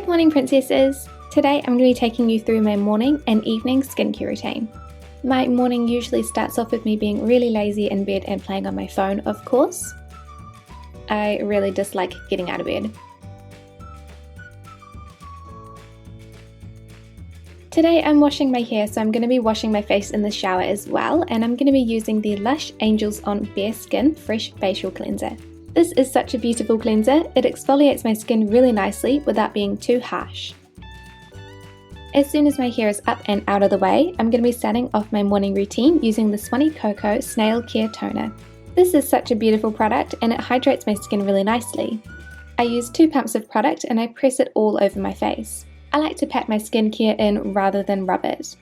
Good morning, princesses! Today I'm going to be taking you through my morning and evening skincare routine. My morning usually starts off with me being really lazy in bed and playing on my phone, of course. I really dislike getting out of bed. Today I'm washing my hair, so I'm going to be washing my face in the shower as well, and I'm going to be using the Lush Angels on Bare Skin Fresh Facial Cleanser. This is such a beautiful cleanser. It exfoliates my skin really nicely without being too harsh. As soon as my hair is up and out of the way, I'm going to be starting off my morning routine using the Swanee Coco Snail Care Toner. This is such a beautiful product and it hydrates my skin really nicely. I use 2 pumps of product and I press it all over my face. I like to pat my skincare in rather than rub it.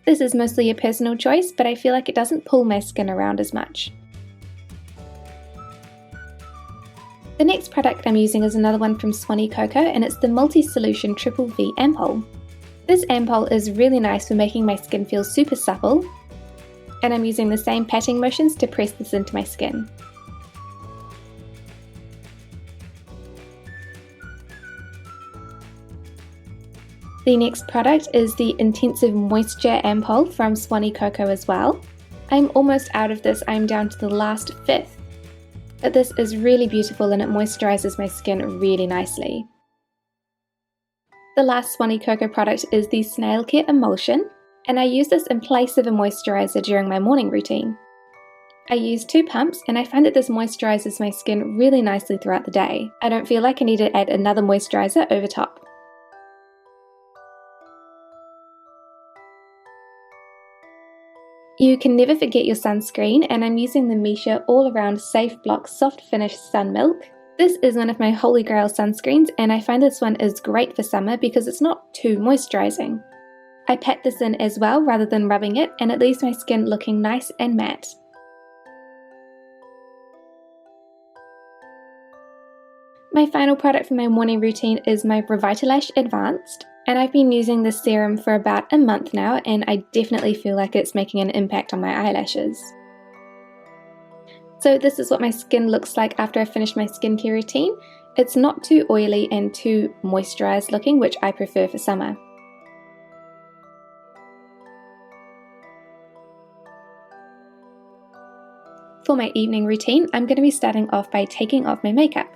This is mostly a personal choice, but I feel like it doesn't pull my skin around as much. The next product I'm using is another one from Swanee Coco, and it's the Multi-Solution Triple V Ampoule. This ampoule is really nice for making my skin feel super supple, and I'm using the same patting motions to press this into my skin. The next product is the Intensive Moisture Ampoule from Swanee Coco as well. I'm almost out of this, I'm down to the last fifth. But this is really beautiful and it moisturizes my skin really nicely. The last Swanee Coco product is the Snail Care Emulsion, and I use this in place of a moisturizer during my morning routine. I use 2 pumps and I find that this moisturizes my skin really nicely throughout the day. I don't feel like I need to add another moisturizer over top. You can never forget your sunscreen, and I'm using the Missha All Around Safe Block Soft Finish Sun Milk. This is one of my holy grail sunscreens, and I find this one is great for summer because it's not too moisturizing. I pat this in as well rather than rubbing it, and it leaves my skin looking nice and matte. My final product for my morning routine is my Revitalash Advanced. And I've been using this serum for about a month now, and I definitely feel like it's making an impact on my eyelashes. So this is what my skin looks like after I finish my skincare routine. It's not too oily and too moisturized looking, which I prefer for summer. For my evening routine, I'm going to be starting off by taking off my makeup.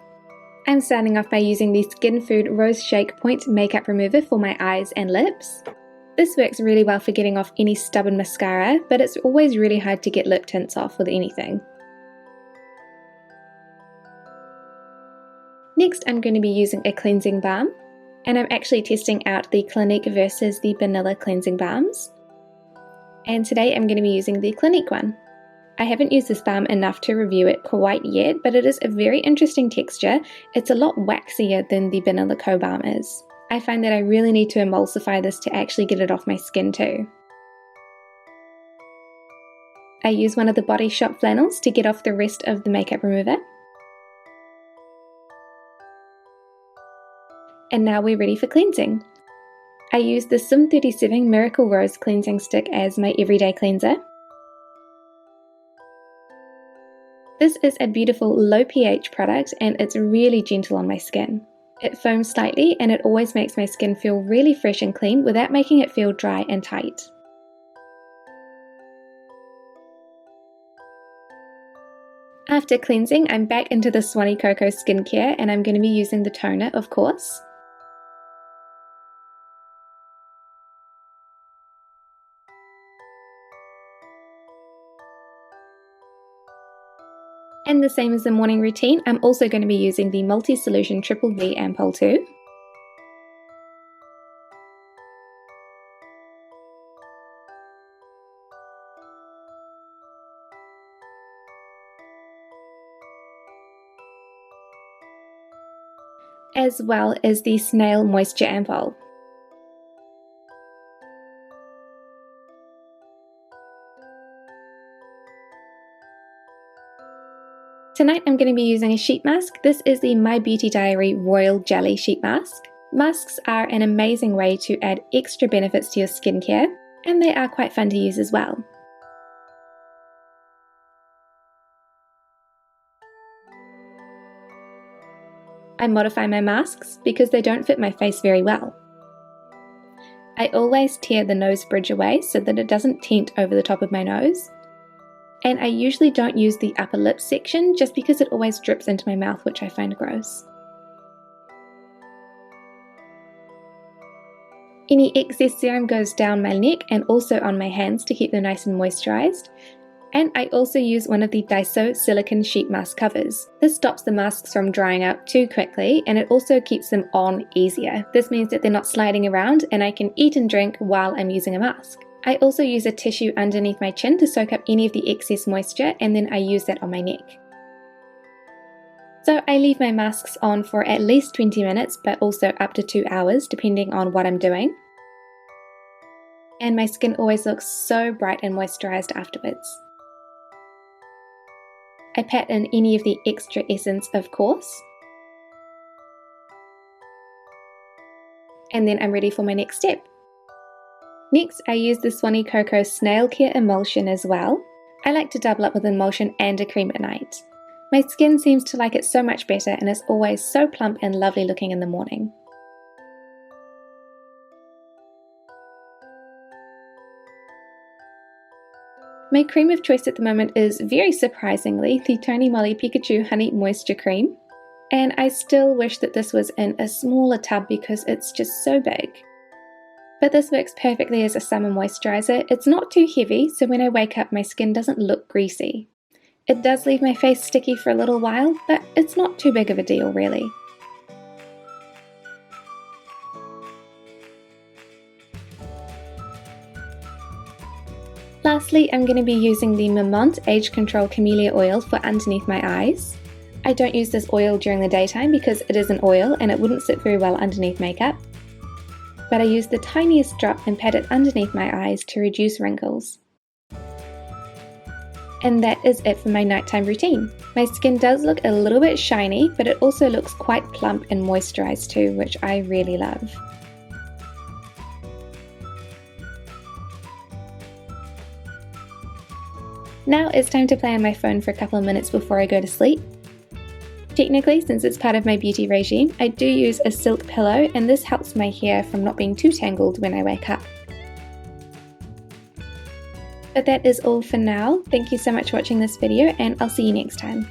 I'm starting off by using the Skinfood Rose Shake Point Makeup Remover for my eyes and lips. This works really well for getting off any stubborn mascara, but it's always really hard to get lip tints off with anything. Next, I'm going to be using a cleansing balm, and I'm actually testing out the Clinique versus the Vanilla cleansing balms. And today I'm going to be using the Clinique one. I haven't used this balm enough to review it quite yet, but it is a very interesting texture. It's a lot waxier than the Vanilla Co balm is. I find that I really need to emulsify this to actually get it off my skin too. I use one of the Body Shop flannels to get off the rest of the makeup remover. And now we're ready for cleansing. I use the Sim 37 Miracle Rose cleansing stick as my everyday cleanser. This is a beautiful low pH product and it's really gentle on my skin. It foams slightly and it always makes my skin feel really fresh and clean without making it feel dry and tight. After cleansing, I'm back into the Swanee Coco skincare and I'm going to be using the toner, of course. And the same as the morning routine, I'm also going to be using the Multi-Solution Triple V Ampoule too. As well as the Snail Moisture Ampoule. Tonight I'm going to be using a sheet mask. This is the My Beauty Diary Royal Jelly Sheet Mask. Masks are an amazing way to add extra benefits to your skincare, and they are quite fun to use as well. I modify my masks because they don't fit my face very well. I always tear the nose bridge away so that it doesn't tint over the top of my nose. And I usually don't use the upper lip section just because it always drips into my mouth, which I find gross. Any excess serum goes down my neck and also on my hands to keep them nice and moisturized. And I also use one of the Daiso silicone sheet mask covers. This stops the masks from drying out too quickly, and it also keeps them on easier. This means that they're not sliding around and I can eat and drink while I'm using a mask. I also use a tissue underneath my chin to soak up any of the excess moisture, and then I use that on my neck. So I leave my masks on for at least 20 minutes, but also up to 2 hours depending on what I'm doing. And my skin always looks so bright and moisturized afterwards. I pat in any of the extra essence, of course. And then I'm ready for my next step. Next, I use the Swanee Cocoa Snail Care Emulsion as well. I like to double up with emulsion and a cream at night. My skin seems to like it so much better and is always so plump and lovely looking in the morning. My cream of choice at the moment is, very surprisingly, the Tony Moly Pikachu Honey Moisture Cream. And I still wish that this was in a smaller tub because it's just so big. But this works perfectly as a summer moisturizer. It's not too heavy, so when I wake up my skin doesn't look greasy. It does leave my face sticky for a little while, but it's not too big of a deal really. Lastly, I'm going to be using the Mammont Age Control Camellia Oil for underneath my eyes. I don't use this oil during the daytime because it is an oil and it wouldn't sit very well underneath makeup. But I use the tiniest drop and pat it underneath my eyes to reduce wrinkles. And that is it for my nighttime routine. My skin does look a little bit shiny, but it also looks quite plump and moisturized too, which I really love. Now it's time to play on my phone for a couple of minutes before I go to sleep. Technically, since it's part of my beauty regime, I do use a silk pillow, and this helps my hair from not being too tangled when I wake up. But that is all for now. Thank you so much for watching this video, and I'll see you next time.